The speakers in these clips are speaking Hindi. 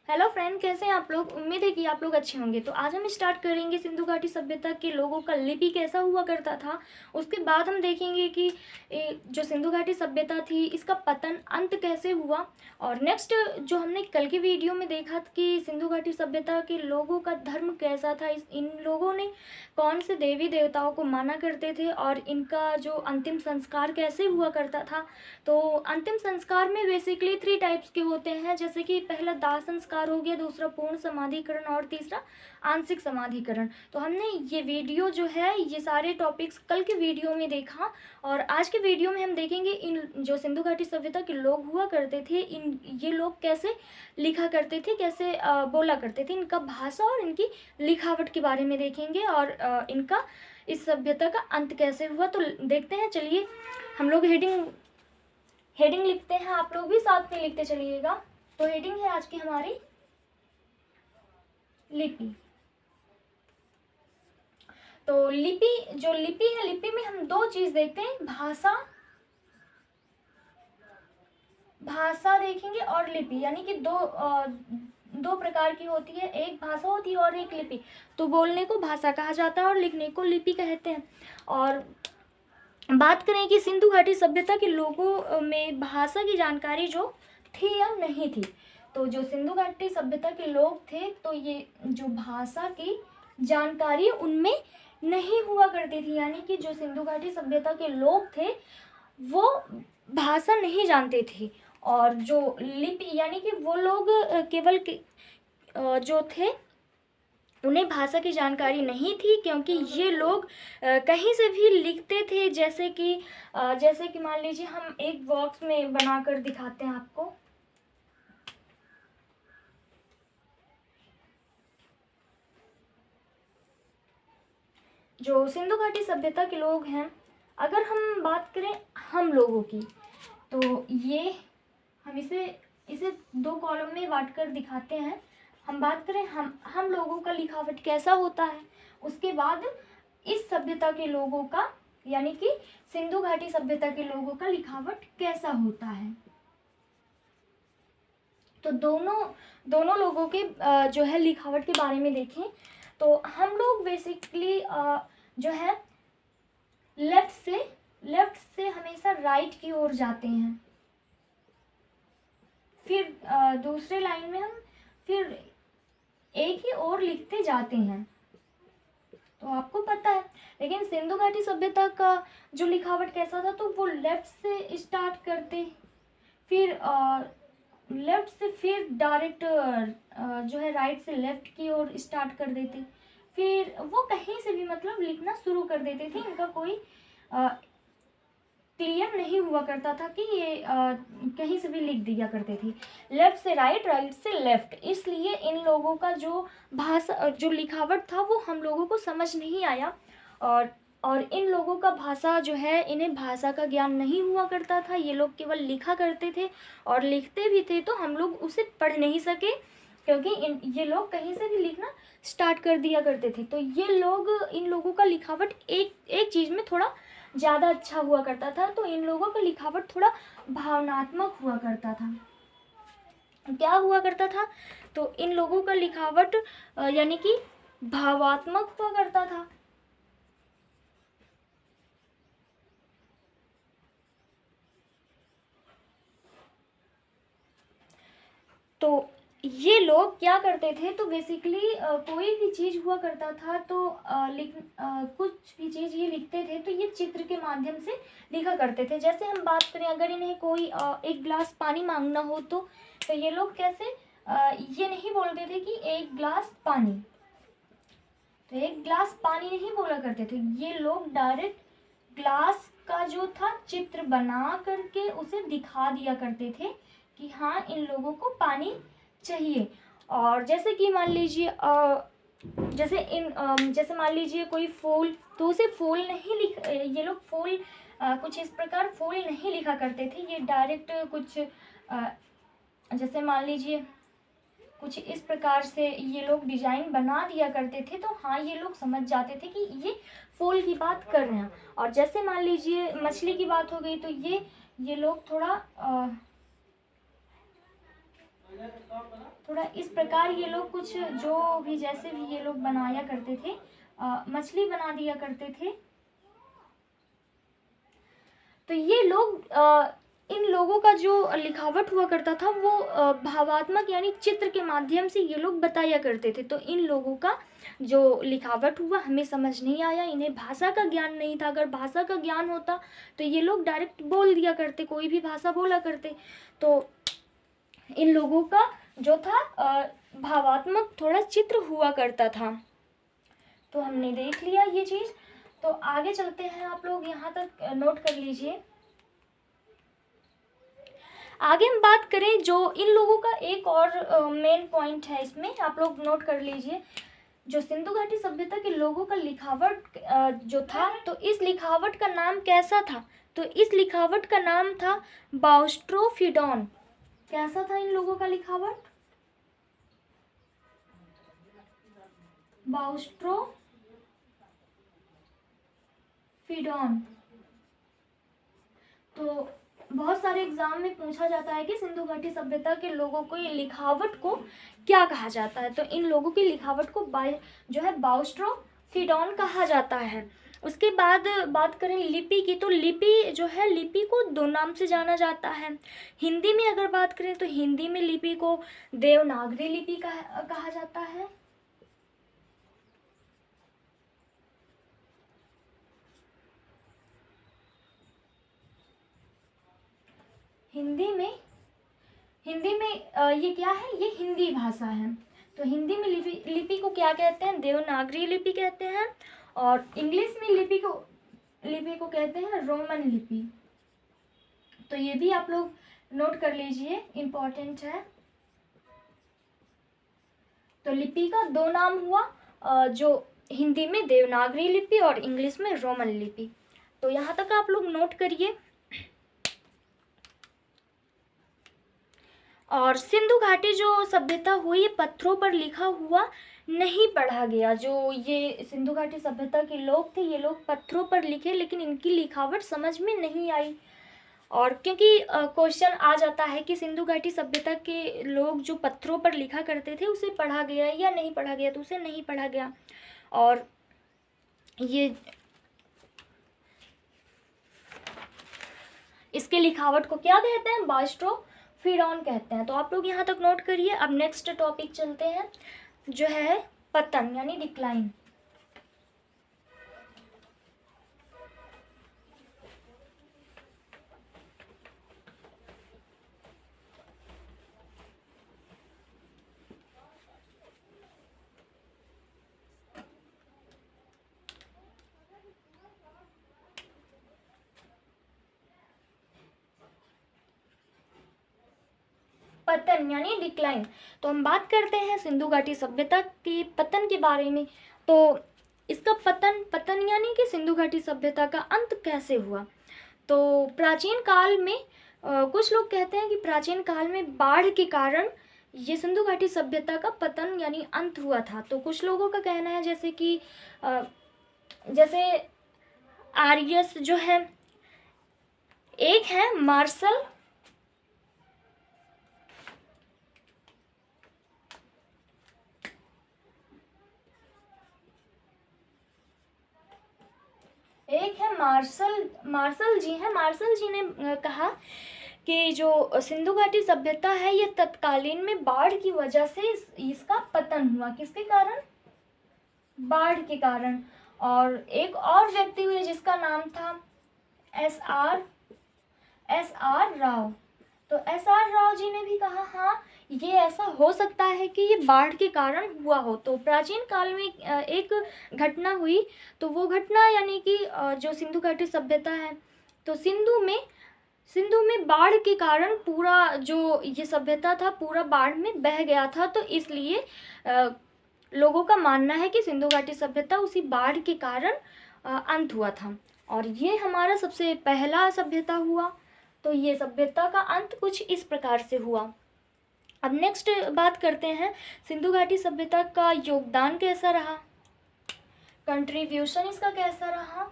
हेलो फ्रेंड, कैसे हैं आप लोग। उम्मीद है कि आप लोग अच्छे होंगे। तो आज हम स्टार्ट करेंगे सिंधु घाटी सभ्यता के लोगों का लिपि कैसा हुआ करता था। उसके बाद हम देखेंगे कि जो सिंधु घाटी सभ्यता थी इसका पतन अंत कैसे हुआ। और नेक्स्ट जो हमने कल की वीडियो में देखा कि सिंधु घाटी सभ्यता के लोगों का धर्म कैसा था, इन लोगों ने कौन से देवी देवताओं को माना करते थे और इनका जो अंतिम संस्कार कैसे हुआ करता था। तो अंतिम संस्कार में बेसिकली 3 टाइप्स के होते हैं, जैसे कि पहला दाह संस्कार हो गया, दूसरा पूर्ण समाधिकरण और तीसरा आंशिक समाधिकरण। तो हमने ये वीडियो जो है ये सारे टॉपिक्स कल के वीडियो में देखा और आज के वीडियो में हम देखेंगे इन जो सिंधु घाटी सभ्यता के लोग हुआ करते थे, ये लोग कैसे लिखा करते थे, कैसे बोला करते थे, इनका भाषा और इनकी लिखावट के बारे में देखेंगे और इनका इस सभ्यता का अंत कैसे हुआ। तो देखते हैं, चलिए हम लोग हेडिंग लिखते हैं, आप लोग भी साथ में लिखते चलिएगा। तो हेडिंग है आज की हमारी लिपि। तो लिपि है, लिपि में हम 2 चीज देखते हैं, भाषा देखेंगे और लिपि, यानी कि दो प्रकार की होती है, एक भाषा होती है और एक लिपि। तो बोलने को भाषा कहा जाता है और लिखने को लिपि कहते हैं। और बात करें कि सिंधु घाटी सभ्यता के लोगों में भाषा की जानकारी जो थी या नहीं थी। तो जो सिंधु घाटी सभ्यता के लोग थे तो ये जो भाषा की जानकारी उनमें नहीं हुआ करती थी, यानी कि जो सिंधु घाटी सभ्यता के लोग थे वो भाषा नहीं जानते थे। और जो लिपि, यानी कि वो लोग केवल जो थे उन्हें भाषा की जानकारी नहीं थी, क्योंकि ये लोग कहीं से भी लिखते थे। जैसे कि मान लीजिए हम एक बॉक्स में बनाकर दिखाते हैं आपको। जो सिंधु घाटी सभ्यता के लोग हैं, अगर हम बात करें हम लोगों की, तो ये हम इसे 2 कॉलम में बांट कर दिखाते हैं। हम बात करें हम लोगों का लिखावट कैसा होता है, उसके बाद इस सभ्यता के लोगों का, यानी कि सिंधु घाटी सभ्यता के लोगों का लिखावट कैसा होता है। तो दोनों लोगों के जो है लिखावट के बारे में देखें तो हम लोग बेसिकली जो है लेफ्ट से हमेशा राइट की ओर जाते हैं। फिर दूसरे लाइन में हम फिर एक ही ओर लिखते जाते हैं। तो आपको पता है, लेकिन सिंधु घाटी सभ्यता का जो लिखावट कैसा था, तो वो लेफ्ट से स्टार्ट करते, फिर लेफ्ट से फिर डायरेक्ट जो है राइट से लेफ्ट की ओर स्टार्ट कर देते, फिर वो कहीं से भी मतलब लिखना शुरू कर देते थे। इनका कोई क्लियर नहीं हुआ करता था कि ये कहीं से भी लिख दिया करते थे, लेफ्ट से राइट, राइट से लेफ्ट। इसलिए इन लोगों का जो भाषा जो लिखावट था वो हम लोगों को समझ नहीं आया। और इन लोगों का भाषा जो है, इन्हें भाषा का ज्ञान नहीं हुआ करता था। ये लोग केवल लिखा करते थे और लिखते भी थे तो हम लोग उसे पढ़ नहीं सके, क्योंकि ये लोग कहीं से भी लिखना स्टार्ट कर दिया करते थे। तो इन लोगों का लिखावट एक चीज़ में थोड़ा ज़्यादा अच्छा हुआ करता था। तो इन लोगों का लिखावट थोड़ा भावनात्मक हुआ करता था। क्या हुआ करता था, तो इन लोगों का लिखावट यानी कि भावात्मक हुआ करता था। तो ये लोग क्या करते थे, तो बेसिकली कोई भी चीज़ हुआ करता था तो कुछ भी चीज़ ये लिखते थे तो ये चित्र के माध्यम से लिखा करते थे। जैसे हम बात करें, अगर इन्हें कोई एक गिलास पानी मांगना हो तो ये लोग कैसे ये नहीं बोलते थे कि 1 गिलास पानी, तो 1 गिलास पानी नहीं बोला करते थे। ये लोग डायरेक्ट ग्लास का जो था चित्र बना करके उसे दिखा दिया करते थे कि हाँ इन लोगों को पानी चाहिए। और जैसे कि मान लीजिए जैसे मान लीजिए कोई फूल, तो उसे फूल नहीं ये लोग फूल कुछ इस प्रकार फूल नहीं लिखा करते थे। ये डायरेक्ट कुछ जैसे मान लीजिए कुछ इस प्रकार से ये लोग डिजाइन बना दिया करते थे, तो हाँ ये लोग समझ जाते थे कि ये फूल की बात कर रहे हैं। और जैसे मान लीजिए मछली की बात हो गई, तो ये लोग थोड़ा थोड़ा इस प्रकार ये लोग कुछ जो भी जैसे भी ये लोग बनाया करते थे, मछली बना दिया करते थे। तो ये लोग इन लोगों का जो लिखावट हुआ करता था वो भावात्मक यानी चित्र के माध्यम से ये लोग बताया करते थे। तो इन लोगों का जो लिखावट हुआ हमें समझ नहीं आया, इन्हें भाषा का ज्ञान नहीं था। अगर भाषा का ज्ञान होता तो ये लोग डायरेक्ट बोल दिया करते, कोई भी भाषा बोला करते। तो इन लोगों का जो था भावात्मक थोड़ा चित्र हुआ करता था। तो हमने देख लिया ये चीज़। तो आगे चलते हैं, आप लोग यहाँ तक नोट कर लीजिए। आगे हम बात करें जो इन लोगों का एक और मेन पॉइंट है, इसमें आप लोग नोट कर लीजिए। जो सिंधु घाटी सभ्यता के लोगों का लिखावट जो था, तो इस लिखावट का नाम कैसा था? तो इस लिखावट का नाम था बाउस्ट्रोफिडॉन। कैसा था इन लोगों का लिखावट? बाउस्ट्रोफिडॉन। तो बहुत सारे एग्जाम में पूछा जाता है कि सिंधु घाटी सभ्यता के लोगों को ये लिखावट को क्या कहा जाता है। तो इन लोगों की लिखावट को जो है बाउस्ट्रोफिडॉन कहा जाता है। उसके बाद बात करें लिपि की, तो लिपि जो है, लिपि को दो नाम से जाना जाता है। हिंदी में अगर बात करें तो हिंदी में लिपि को देवनागरी लिपि कहा जाता है। हिंदी में ये क्या है? ये हिंदी भाषा है। तो हिंदी में लिपि को क्या कहते हैं? देवनागरी लिपि कहते हैं। और इंग्लिश में लिपि को कहते हैं रोमन लिपि। तो ये भी आप लोग नोट कर लीजिए, इम्पोर्टेंट है। तो लिपि का दो नाम हुआ, जो हिंदी में देवनागरी लिपि और इंग्लिश में रोमन लिपि। तो यहाँ तक आप लोग नोट करिए। और सिंधु घाटी जो सभ्यता हुई, ये पत्थरों पर लिखा हुआ नहीं पढ़ा गया। जो ये सिंधु घाटी सभ्यता के लोग थे, ये लोग पत्थरों पर लिखे, लेकिन इनकी लिखावट समझ में नहीं आई। और क्योंकि क्वेश्चन आ जाता है कि सिंधु घाटी सभ्यता के लोग जो पत्थरों पर लिखा करते थे उसे पढ़ा गया या नहीं पढ़ा गया, तो उसे नहीं पढ़ा गया। और ये इसके लिखावट को क्या कहते हैं? बाउस्ट्रोफिडॉन कहते हैं। तो आप लोग यहाँ तक नोट करिए। अब नेक्स्ट टॉपिक चलते हैं, जो है पतन यानी डिक्लाइन। पतन यानी डिक्लाइन। तो हम बात करते हैं सिंधु घाटी सभ्यता के पतन के बारे में। तो इसका पतन यानी कि सिंधु घाटी सभ्यता का अंत कैसे हुआ? तो प्राचीन काल में कुछ लोग कहते हैं कि प्राचीन काल में बाढ़ के कारण ये सिंधु घाटी सभ्यता का पतन यानी अंत हुआ था। तो कुछ लोगों का कहना है जैसे कि जैसे आर्यस जो है, एक है मार्शल, एक है मार्शल जी हैं। मार्शल जी ने कहा कि जो सिंधु घाटी सभ्यता है ये तत्कालीन में बाढ़ की वजह से इसका पतन हुआ। किसके कारण? बाढ़ के कारण। और एक और व्यक्ति हुए जिसका नाम था एस आर राव। तो एस आर राव जी ने भी कहा हाँ ये ऐसा हो सकता है कि ये बाढ़ के कारण हुआ हो। तो प्राचीन काल में एक घटना हुई, तो वो घटना यानी कि जो सिंधु घाटी सभ्यता है, तो सिंधु में बाढ़ के कारण पूरा जो ये सभ्यता था पूरा बाढ़ में बह गया था। तो इसलिए लोगों का मानना है कि सिंधु घाटी सभ्यता उसी बाढ़ के कारण अंत हुआ था। और ये हमारा सबसे पहला सभ्यता हुआ। तो ये सभ्यता का अंत कुछ इस प्रकार से हुआ। अब नेक्स्ट बात करते हैं सिंधु घाटी सभ्यता का योगदान कैसा रहा, कंट्रीब्यूशन इसका कैसा रहा।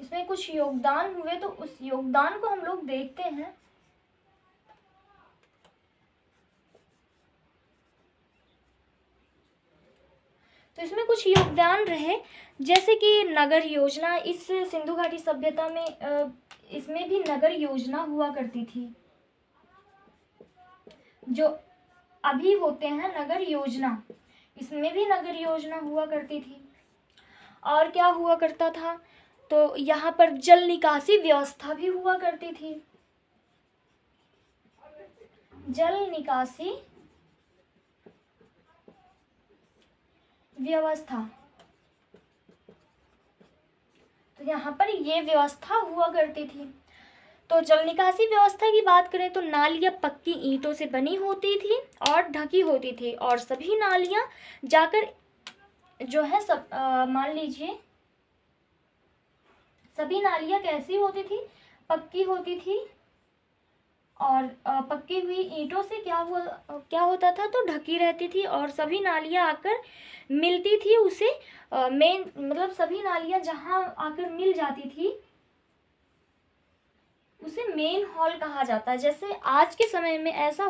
इसमें कुछ योगदान हुए, तो उस योगदान को हम लोग देखते हैं। तो इसमें कुछ योगदान रहे, जैसे कि नगर योजना। इस सिंधु घाटी सभ्यता में इसमें भी नगर योजना हुआ करती थी, जो अभी होते हैं नगर योजना, इसमें भी नगर योजना हुआ करती थी। और क्या हुआ करता था, तो यहाँ पर जल निकासी व्यवस्था भी हुआ करती थी। जल निकासी व्यवस्था, तो यहाँ पर ये व्यवस्था हुआ करती थी। तो जल निकासी व्यवस्था की बात करें तो नालियाँ पक्की ईंटों से बनी होती थी और ढकी होती थी, और सभी नालियाँ जाकर जो है सब मान लीजिए सभी नालियाँ कैसी होती थी, पक्की होती थी, और पक्की हुई ईंटों से क्या होता था, तो ढकी रहती थी, और सभी नालियाँ आकर मिलती थी उसे मेन, मतलब सभी नालियाँ जहाँ आकर मिल जाती थी उसे मेन हॉल कहा जाता है। जैसे आज के समय में ऐसा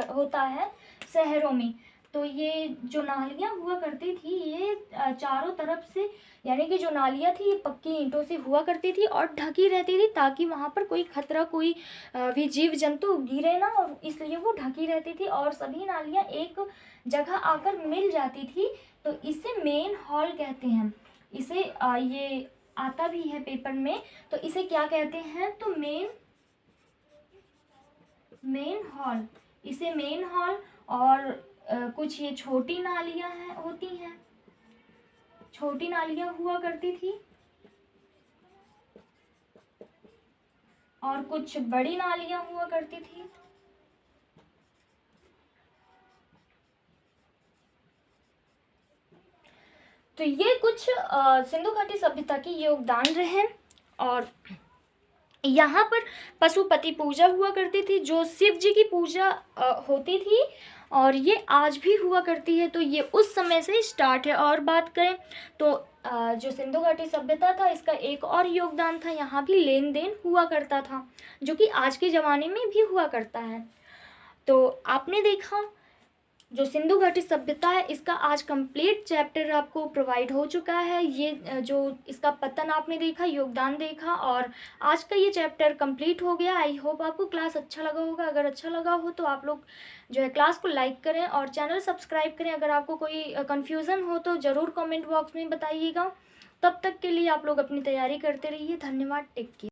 होता है शहरों में, तो ये जो नालियाँ हुआ करती थी ये चारों तरफ से, यानी कि जो नालियाँ थी ये पक्की ईंटों से हुआ करती थी और ढकी रहती थी, ताकि वहाँ पर कोई खतरा, कोई भी जीव जंतु गिरे ना, और इसलिए वो ढकी रहती थी, और सभी नालियाँ एक जगह आकर मिल जाती थी। तो इसे मेन हॉल कहते हैं। इसे ये आता भी है पेपर में, तो इसे क्या कहते हैं, तो मेन हॉल, इसे मेन हॉल। और कुछ ये छोटी नालियाँ होती हैं, छोटी नालियाँ हुआ करती थी, और कुछ बड़ी नालियाँ हुआ करती थी। तो ये कुछ सिंधु घाटी सभ्यता के योगदान रहे। और यहाँ पर पशुपति पूजा हुआ करती थी, जो शिव जी की पूजा होती थी, और ये आज भी हुआ करती है। तो ये उस समय से स्टार्ट है। और बात करें तो जो सिंधु घाटी सभ्यता था, इसका एक और योगदान था, यहाँ भी लेन देन हुआ करता था, जो कि आज के ज़माने में भी हुआ करता है। तो आपने देखा जो सिंधु घाटी सभ्यता है, इसका आज कंप्लीट चैप्टर आपको प्रोवाइड हो चुका है। ये जो इसका पतन आपने देखा, योगदान देखा, और आज का ये चैप्टर कंप्लीट हो गया। आई होप आपको क्लास अच्छा लगा होगा। अगर अच्छा लगा हो तो आप लोग जो है क्लास को लाइक करें और चैनल सब्सक्राइब करें। अगर आपको कोई कन्फ्यूज़न हो तो ज़रूर कमेंट बॉक्स में बताइएगा। तब तक के लिए आप लोग अपनी तैयारी करते रहिए। धन्यवाद। Take care.